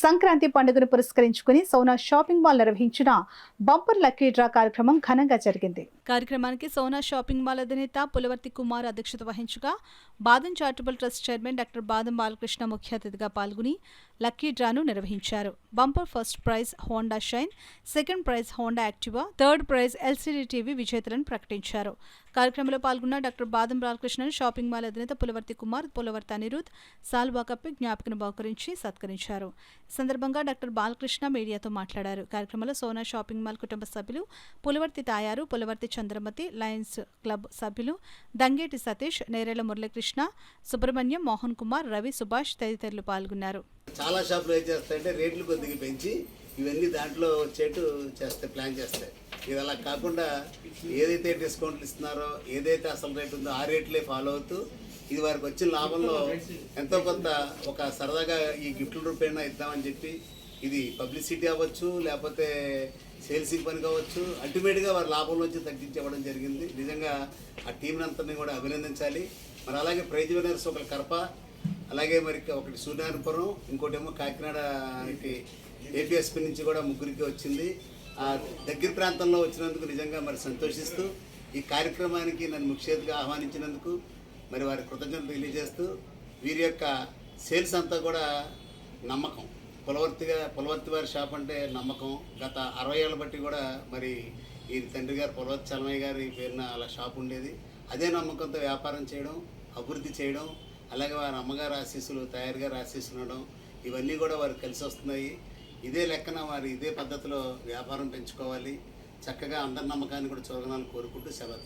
సంక్రాంతి పండుగను పురస్కరించుకుని Sona shopping mall నిర్వహించిన బంపర్ లక్కీ డ్రా కార్యక్రమం ఘనంగా జరిగింది. కార్యక్రమానికి సోనా షాపింగ్ మాల్ అధినేత పులవర్తి కుమార్ అధ్యక్షత వహించగా బాదం చారిటబుల్ ట్రస్ట్ చైర్మన్ డాక్టర్ బాదం బాలకృష్ణ ముఖ్య అతిథిగా పాల్గొని లక్కీ డ్రాను నిర్వహించారు. Bumper first prize Honda Shine, second prize Honda Activa, third prize LCD TV విజేతలను ప్రకటించారు. కార్యక్రమంలో పాల్గొన్న డాక్టర్ బాదం బాలకృష్ణను షాపింగ్ మాల్ అధినేత పులవర్తి కుమార్, పులవర్తి అనిరుద్ సాల్వా కప్పి జ్ఞాపికను బహుకరించి సత్కరించారు. ఈ సందర్భంగా డాక్టర్ బాలకృష్ణ మీడియాతో మాట్లాడారు. కార్యక్రమంలో సోనా షాపింగ్ మాల్ కుటుంబ సభ్యులు పులవర్తి తాయారు, పులవర్తి చంద్రమతి, లయన్స్ క్లబ్ సభ్యులు దంగేటి సతీష్, నేరేళ్ల మురళీకృష్ణ, సుబ్రహ్మణ్యం, మోహన్ కుమార్, రవి, సుభాష్ తదితరులు పాల్గొన్నారు. చాలా షాపులు ఏం చేస్తాయంటే రేట్లు కొద్దిగా పెంచి ఇవన్నీ దాంట్లో వచ్చేట్టు చేస్తే ప్లాన్ చేస్తాయి. ఇది అలా కాకుండా ఏదైతే డిస్కౌంట్లు ఇస్తున్నారో, ఏదైతే అసలు రేటు ఉందో ఆ రేట్లే ఫాలో అవుతూ ఇది వారికి వచ్చిన లాభంలో ఎంతో కొంత ఒక సరదాగా ఈ గిఫ్ట్ల రూపేణా ఇద్దామని చెప్పి ఇది పబ్లిసిటీ అవ్వచ్చు, లేకపోతే సేల్సింగ్ పని కావచ్చు, అల్టిమేట్గా వారి లాభంలో వచ్చి తగ్గించేవ్వడం జరిగింది. నిజంగా ఆ టీంని అంతని కూడా అభినందించాలి. మరి అలాగే ప్రైజ్ విన్నర్స్ ఒకరు కడప, అలాగే మరి ఒకటి సూర్యనారాయణపురం, ఇంకోటేమో కాకినాడకి ఏపీఎస్పీ నుంచి కూడా ముగ్గురికి వచ్చింది. ఆ దగ్గర ప్రాంతంలో వచ్చినందుకు నిజంగా మరి సంతోషిస్తూ ఈ కార్యక్రమానికి నన్ను ముఖ్య అతిథిగా ఆహ్వానించినందుకు మరి వారి కృతజ్ఞతలు తెలియజేస్తూ వీరి యొక్క సేల్స్ అంతా కూడా నమ్మకం, పులవర్తి వారి షాప్ అంటే నమ్మకం. గత 60 ఏళ్ళ బట్టి కూడా మరి ఈ తండ్రి గారు పులవర్తి చలమయ్య గారి పేరున అలా షాప్ ఉండేది. అదే నమ్మకంతో వ్యాపారం చేయడం, అభివృద్ధి చేయడం, అలాగే వారి అమ్మగారు ఆశీస్సులు, తయారు గారు ఆశీస్సులు ఉండడం, ఇవన్నీ కూడా వారికి కలిసి వస్తున్నాయి. ఇదే లెక్కన వారు ఇదే పద్ధతిలో వ్యాపారం పెంచుకోవాలి, చక్కగా అందరి నమ్మకాన్ని కూడా చూడాలని కోరుకుంటూ సెలవు.